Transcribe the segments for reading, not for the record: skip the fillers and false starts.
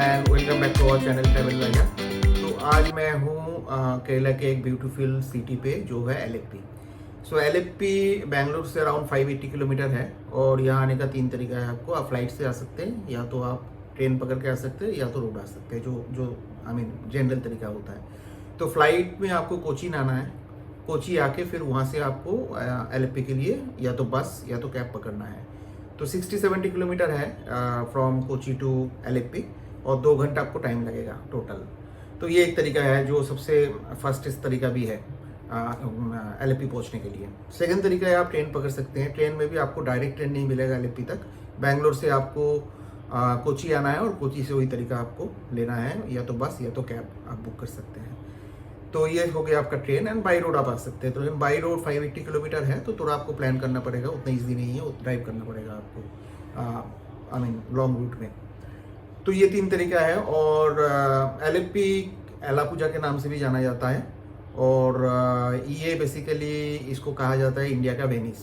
And welcome back to our channel travel Raja. तो आज मैं हूँ केरला के एक ब्यूटीफुल सिटी पे जो है एलेप्पी। सो एलेप्पी बेंगलुरु से अराउंड 580 किलोमीटर है और यहाँ आने का 3 तरीका है आपको। आप फ्लाइट से आ सकते हैं, या तो आप ट्रेन पकड़ के आ सकते हैं, या तो रोड आ सकते हैं, जो आई मीन जनरल तरीका होता है। तो फ्लाइट में आपको कोचीन आना है, कोची आके फिर वहाँ से आपको एलेप्पी के लिए या तो बस या तो कैब पकड़ना है। तो 60-70 किलोमीटर है फ्रॉम कोची टू एलेप्पी और 2 घंटा आपको टाइम लगेगा टोटल। तो ये एक तरीका है जो सबसे फास्टेस्ट तरीका भी है एलेप्पी पहुंचने के लिए। सेकंड तरीका है आप ट्रेन पकड़ सकते हैं। ट्रेन में भी आपको डायरेक्ट ट्रेन नहीं मिलेगा एलेप्पी तक। बेंगलोर से आपको कोची आना है और कोची से वही तरीका आपको लेना है, या तो बस या तो कैब आप बुक कर सकते हैं। तो ये हो गया आपका ट्रेन। एंड बाई रोड आप आ सकते हैं। तो बाई रोड 580 किलोमीटर है, तो थोड़ा आपको प्लान करना पड़ेगा, उतना ईजी नहीं है, ड्राइव करना पड़ेगा आपको आई मीन लॉन्ग रूट में। तो ये 3 तरीका है। और एलेप्पी एलापुजा के नाम से भी जाना जाता है और ये बेसिकली इसको कहा जाता है इंडिया का वेनिस,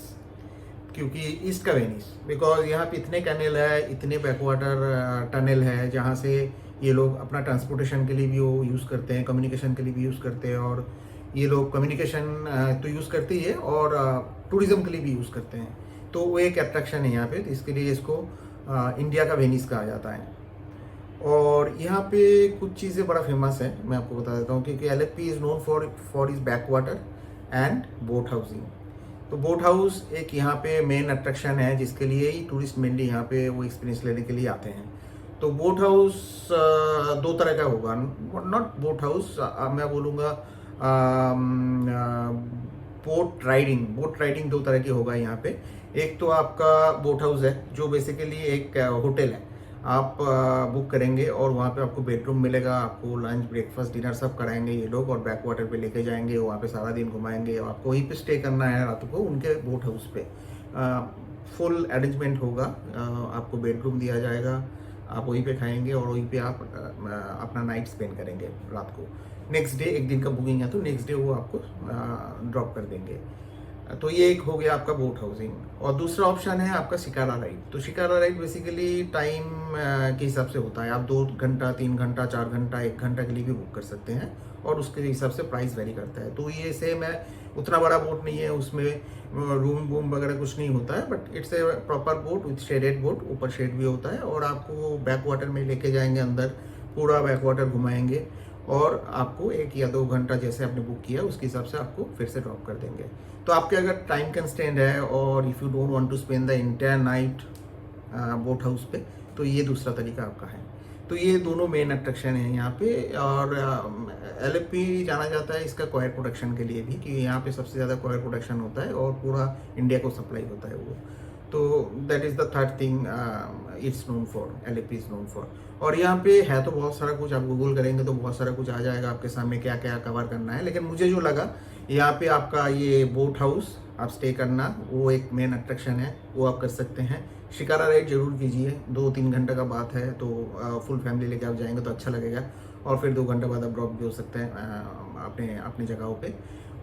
क्योंकि ईस्ट का वेनिस, बिकॉज यहाँ पे इतने कैनल है, इतने बैकवाटर टनल है जहाँ से ये लोग अपना ट्रांसपोर्टेशन के लिए भी वो यूज़ करते हैं, कम्युनिकेशन के लिए भी यूज़ करते हैं। और ये लोग कम्युनिकेशन तो यूज़ करते ही है और टूरिज़्म के लिए भी यूज़ करते हैं। तो वो एक अट्रैक्शन है यहाँ पे, तो इसके लिए इसको इंडिया का वेनिस कहा जाता है। और यहाँ पे कुछ चीज़ें बड़ा फेमस है, मैं आपको बता देता हूँ, क्योंकि Alleppey is known for is back water and boat housing. तो बोट हाउस एक यहाँ पे मेन अट्रैक्शन है, जिसके लिए ही टूरिस्ट मेनली यहाँ पे वो एक्सपीरियंस लेने के लिए आते हैं। तो बोट हाउस 2 तरह का होगा, नॉट बोट हाउस, मैं बोलूँगा बोट राइडिंग 2 तरह की होगा यहाँ पे। एक तो आपका बोट हाउस है जो बेसिकली एक होटल है, आप बुक करेंगे और वहाँ पे आपको बेडरूम मिलेगा, आपको लंच ब्रेकफास्ट डिनर सब कराएंगे ये लोग, और बैक वाटर पे लेके जाएंगे, वहाँ पे सारा दिन घुमाएंगे। आपको वहीं पे स्टे करना है रात को उनके बोट हाउस पे। फुल अरेंजमेंट होगा, आपको बेडरूम दिया जाएगा, आप वहीं पे खाएंगे और वहीं पे आप अपना नाइट स्पेंड करेंगे रात को। नेक्स्ट डे, एक दिन का बुकिंग है तो नेक्स्ट डे वो आपको ड्रॉप कर देंगे। तो ये एक हो गया आपका बोट हाउसिंग। और दूसरा ऑप्शन है आपका शिकारा राइड। तो शिकारा राइड बेसिकली टाइम के हिसाब से होता है, आप 2 घंटा 3 घंटा 4 घंटा 1 घंटा के लिए भी बुक कर सकते हैं और उसके हिसाब से प्राइस वेरी करता है। तो ये सेम है, उतना बड़ा बोट नहीं है, उसमें रूम वूम वगैरह कुछ नहीं होता है, but it's a proper boat with shaded boat, ऊपर शेड भी होता है और आपको बैक वाटर में लेके जाएंगे, अंदर पूरा बैक वाटर घुमाएंगे और आपको 1 या 2 घंटा जैसे आपने बुक किया उसके हिसाब से आपको फिर से ड्रॉप कर देंगे। तो आपके अगर टाइम कंस्ट्रेंट है और if you don't want to spend the entire night boat house पे, तो ये दूसरा तरीका आपका है। तो ये दोनों मेन अट्रैक्शन है यहाँ पे। और एलेप्पी जाना जाता है इसका कॉयर प्रोडक्शन के लिए भी, कि यहाँ पे सबसे ज़्यादा कॉयर प्रोडक्शन होता है और पूरा इंडिया को सप्लाई होता है वो। तो that is the third thing it's known for, Alleppey is known for. और यहाँ पे है तो बहुत सारा कुछ, आप गूगल करेंगे तो बहुत सारा कुछ आ जाएगा आपके सामने क्या क्या कवर करना है। लेकिन मुझे जो लगा यहाँ पे आपका ये बोट हाउस आप स्टे करना, वो एक मेन अट्रैक्शन है, वो आप कर सकते हैं। शिकारा राइड जरूर कीजिए, 2-3 घंटे का बात है, तो फुल फैमिली लेके आप जाएंगे तो अच्छा लगेगा। और फिर 2 घंटे बाद आप ड्रॉप भी हो सकते हैं अपने जगहों पे।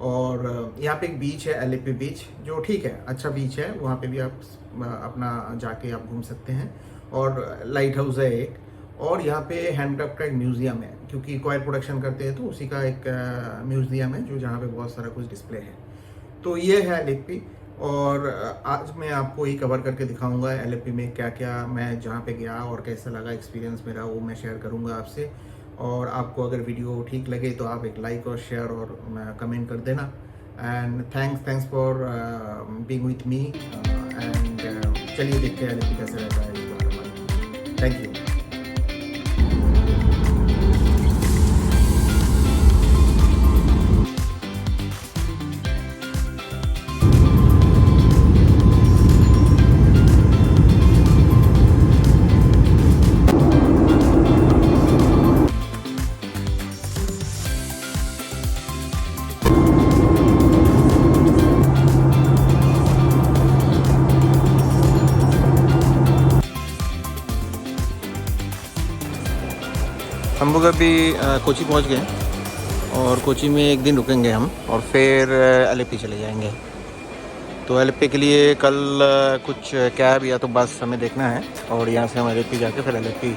और यहाँ पे एक बीच है, एलेप्पी बीच, जो ठीक है, अच्छा बीच है, वहाँ पे भी आप अपना जाके आप घूम सकते हैं। और लाइट हाउस है एक, और यहाँ पे हैंडक्राफ्ट का एक म्यूज़ियम है, क्योंकि कॉयर प्रोडक्शन करते हैं तो उसी का एक म्यूज़ियम है जो जहाँ पे बहुत सारा कुछ डिस्प्ले है। तो ये है एलेप्पी। और आज मैं आपको ये कवर करके दिखाऊंगा एलेप्पी में क्या क्या मैं जहाँ पे गया और कैसा लगा एक्सपीरियंस मेरा, वो मैं शेयर करूँगा आपसे। और आपको अगर वीडियो ठीक लगे तो आप एक लाइक और शेयर और कमेंट कर देना। And thanks for being with me. And चलिए देखते हैं एलेप्पी कैसे रहता है इस बार। Thank you. हम लोग अभी कोची पहुंच गए और कोची में 1 दिन रुकेंगे हम, और फिर एलेप्पी चले जाएंगे। तो एलेप्पी के लिए कल कुछ कैब या तो बस हमें देखना है, और यहाँ से हम एलेप्पी जाके फिर एलेप्पी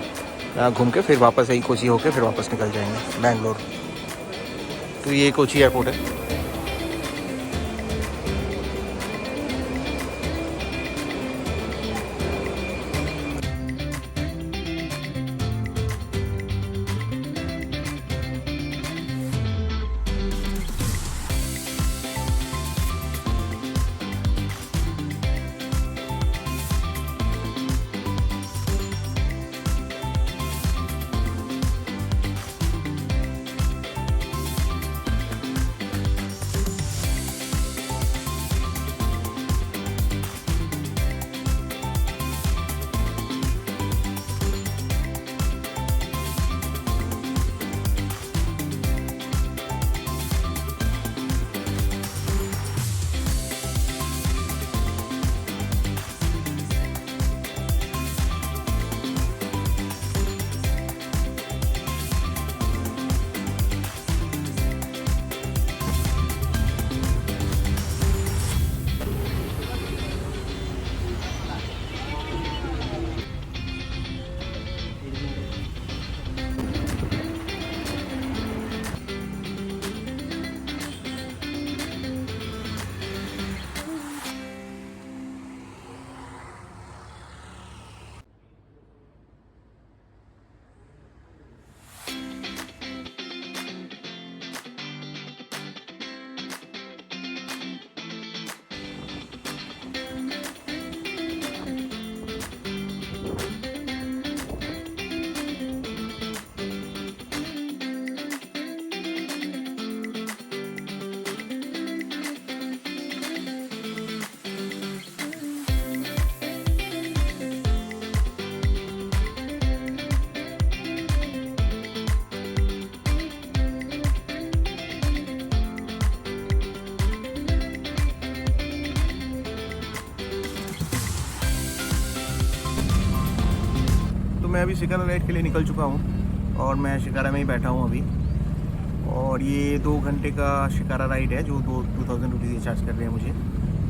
घूम के फिर वापस यही कोची होके फिर वापस निकल जाएंगे बैंगलोर। तो ये कोची एयरपोर्ट है। मैं अभी शिकारा राइड के लिए निकल चुका हूँ और मैं शिकारा में ही बैठा हूँ अभी। और ये 2 घंटे का शिकारा राइड है जो 2000 रुपीज़ चार्ज कर रहे हैं मुझे।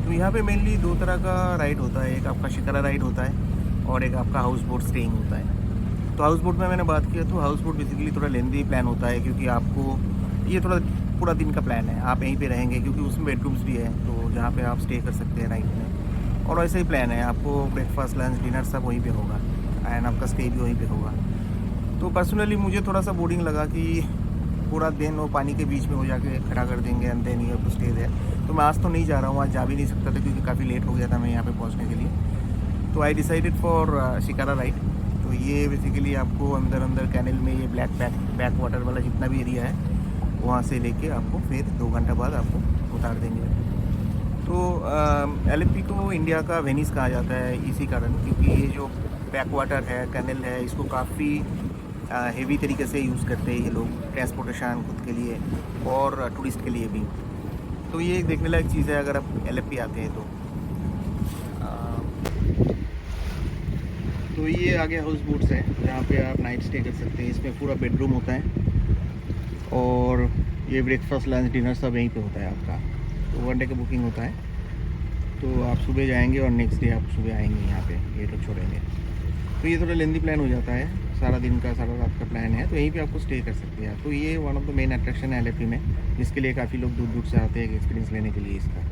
तो यहाँ पे मेनली 2 तरह का राइड होता है, एक आपका शिकारा राइड होता है और एक आपका हाउस बोट स्टेइंग होता है। तो हाउस बोट में मैंने बात किया तो हाउस बोट बेसिकली थोड़ा लेंदी प्लान होता है, क्योंकि आपको ये थोड़ा पूरा दिन का प्लान है, आप यहीं पे रहेंगे क्योंकि उसमें बेडरूम्स भी है तो जहाँ पे आप स्टे कर सकते हैं नाइट में। और वैसे ही प्लान है, आपको ब्रेकफास्ट लंच डिनर सब वहीं पे होगा एंड आपका स्टे भी वहीं पे होगा। तो पर्सनली मुझे थोड़ा सा बोरिंग लगा कि पूरा दिन वो पानी के बीच में हो जाके खड़ा कर देंगे and then you have to stay there. तो मैं आज तो नहीं जा रहा हूँ, आज जा भी नहीं सकता था क्योंकि काफ़ी लेट हो गया था मैं यहाँ पे पहुँचने के लिए। तो I decided for shikara ride. तो ये बेसिकली आपको अंदर अंदर कैनल में ये बैक वाटर वाला जितना भी एरिया है वहाँ से लेके आपको फिर 2 घंटा बाद आपको उतार देंगे। तो LFP को इंडिया का वेनिस कहा जाता है इसी कारण, क्योंकि ये जो बैक वाटर है कैनल है इसको काफ़ी हेवी तरीके से यूज़ करते हैं ये लोग, ट्रांसपोर्टेशन खुद के लिए और टूरिस्ट के लिए भी। तो ये एक देखने लायक चीज़ है अगर आप LFP आते हैं तो ये आगे हाउस बोट्स हैं जहाँ पे आप नाइट स्टे कर सकते हैं। इसमें पूरा बेडरूम होता है और ये ब्रेकफास्ट लंच डिनर सब यहीं पे होता है आपका। तो 1 डे का बुकिंग होता है। तो आप सुबह जाएंगे और नेक्स्ट डे आप सुबह आएंगे यहाँ पे, ये लोग छोड़ेंगे। तो ये थोड़ा लेंदी प्लान हो जाता है, सारा दिन का सारा रात का प्लान है, तो यहीं पे आपको स्टे कर सकते हैं। तो ये one of the main attraction है LFP में, जिसके लिए काफ़ी लोग दूर दूर से आते हैं एक्सपीरियंस लेने के लिए इसका।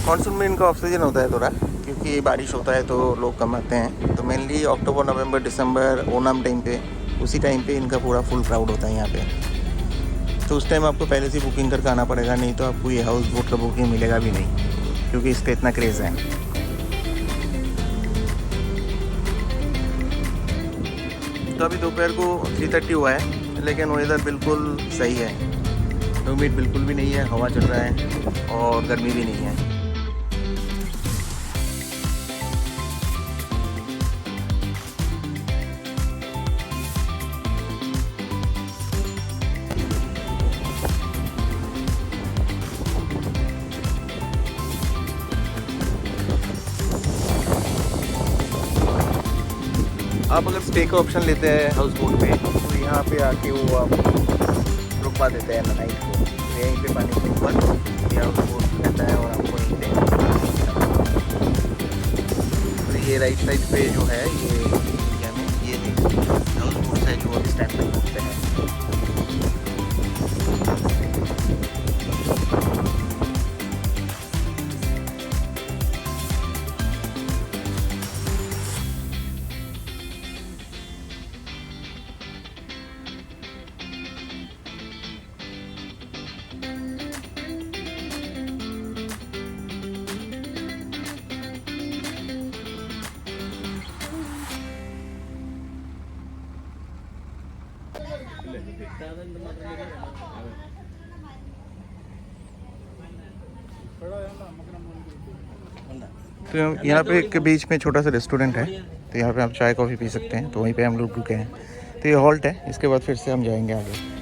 मानसून में इनका ऑफ सीजन होता है थोड़ा, क्योंकि बारिश होता है तो लोग कम आते हैं। तो मेनली अक्टूबर नवंबर दिसंबर ओणम टाइम पे, उसी टाइम पे इनका पूरा फुल क्राउड होता है यहाँ पे। तो उस टाइम आपको पहले से बुकिंग करके आना पड़ेगा, नहीं तो आपको ये हाउस बोट का बुकिंग मिलेगा भी नहीं, क्योंकि इसका इतना क्रेज़ है। तो अभी दोपहर को 3:30 हुआ है, लेकिन वेदर बिल्कुल सही है, ह्यूमिड बिल्कुल भी नहीं है, हवा चल रहा है और गर्मी भी नहीं है। आप अगर स्टे का ऑप्शन लेते हैं हाउस बोट पे तो यहाँ पे आके वो आप रुकवा देते हैं नाइट को। तो यहीं पे पानी के ऊपर ये हाउस बोट रहता है और आपको यहीं पे, तो ये राइट साइड पे जो है ये एरिया में ये हाउस बोट्स है जो इस टाइम पे घूमते हैं। तो यहाँ पे एक बीच में छोटा सा रेस्टोरेंट है, तो यहाँ पे आप चाय कॉफ़ी पी सकते हैं। तो वहीं पे हम लोग रुके हैं। तो ये हॉल्ट है, इसके बाद फिर से हम जाएंगे आगे।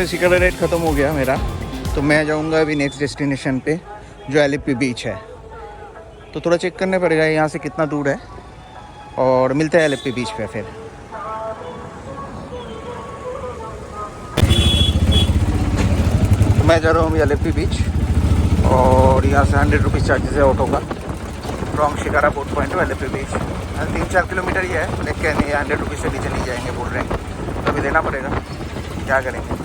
शिकारा राइड ख़त्म हो गया मेरा, तो मैं जाऊंगा अभी नेक्स्ट डेस्टिनेशन पे जो एलिप्पी बीच है। तो थोड़ा चेक करना पड़ेगा यहाँ से कितना दूर है, और मिलते हैं एलिप्पी बीच पे फिर। तो मैं जा रहा हूँ अभी एलिप्पी बीच, और यहाँ से 100 रुपीज़ चार्जेस है ऑटो का from shikara boat point to Alleppey beach. 3-4 kilometre ही है, लेकिन ये 100 रुपीज़ से नीचे नहीं जाएंगे बोल रहे हैं, तो अभी लेना पड़ेगा, क्या करेंगे।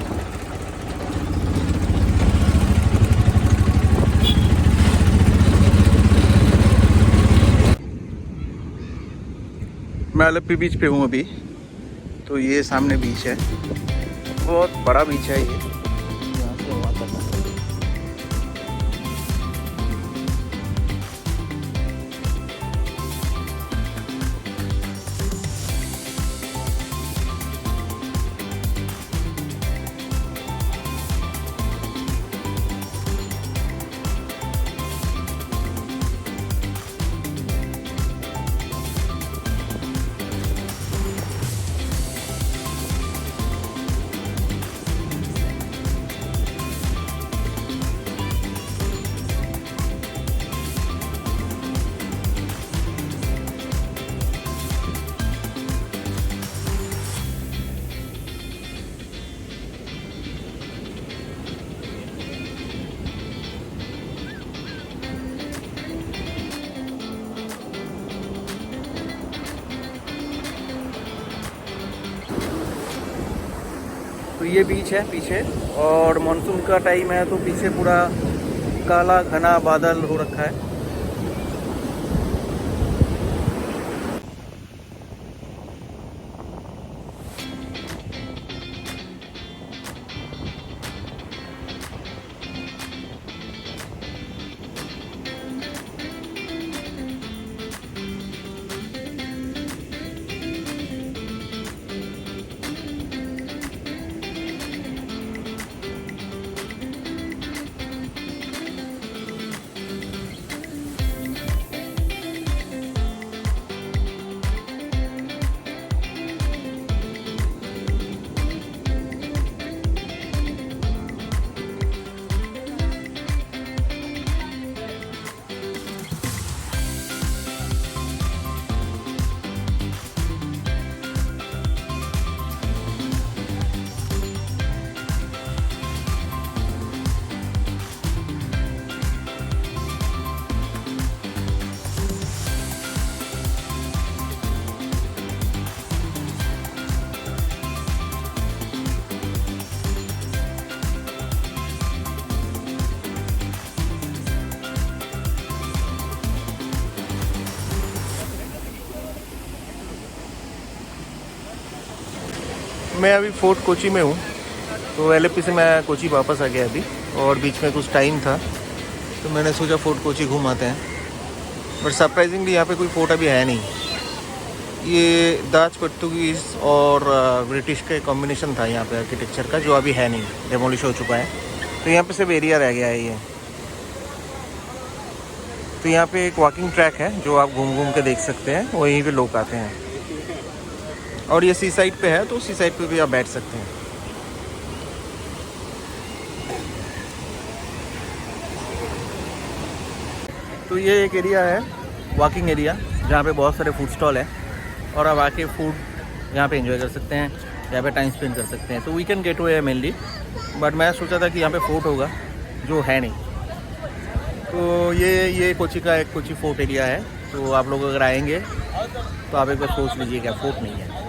मैं एलिप्पी बीच पे हूँ अभी। तो ये सामने बीच है, बहुत बड़ा बीच है ये। यहाँ से वहाँ तक तो ये बीच है पीछे, और मानसून का टाइम है तो पीछे पूरा काला घना बादल हो रखा है। मैं अभी फोर्ट कोची में हूँ, तो एलएपी से मैं कोची वापस आ गया अभी, और बीच में कुछ टाइम था तो मैंने सोचा फोर्ट कोची घूम आते हैं। बट सरप्राइजिंगली यहाँ पे कोई फोर्ट अभी है नहीं। ये डच, पोर्तुगीज़ और ब्रिटिश के कॉम्बिनेशन था यहाँ पे आर्किटेक्चर का, जो अभी है नहीं, डेमोलिश हो चुका है। तो यहाँ पे सिर्फ एरिया रह गया है ये। तो यहाँ पे एक वॉकिंग ट्रैक है जो आप घूम घूम के देख सकते हैं, वहीं पे लोग आते हैं। और ये सी साइड पे है, तो सी साइड पे भी आप बैठ सकते हैं। तो ये एक एरिया है, वॉकिंग एरिया, जहाँ पे बहुत सारे फूड स्टॉल है और आप आके फूड यहाँ पे एंजॉय कर सकते हैं, यहाँ पे टाइम स्पेंड कर सकते हैं। तो वीकेंड गेटवे है मेनली, बट मैं सोचा था कि यहाँ पे फोर्ट होगा, जो है नहीं। तो ये कोची का एक कोची फोर्ट एरिया है। तो आप लोग अगर आएंगे तो आप एक बार सोच लीजिए, क्या फोर्ट नहीं है।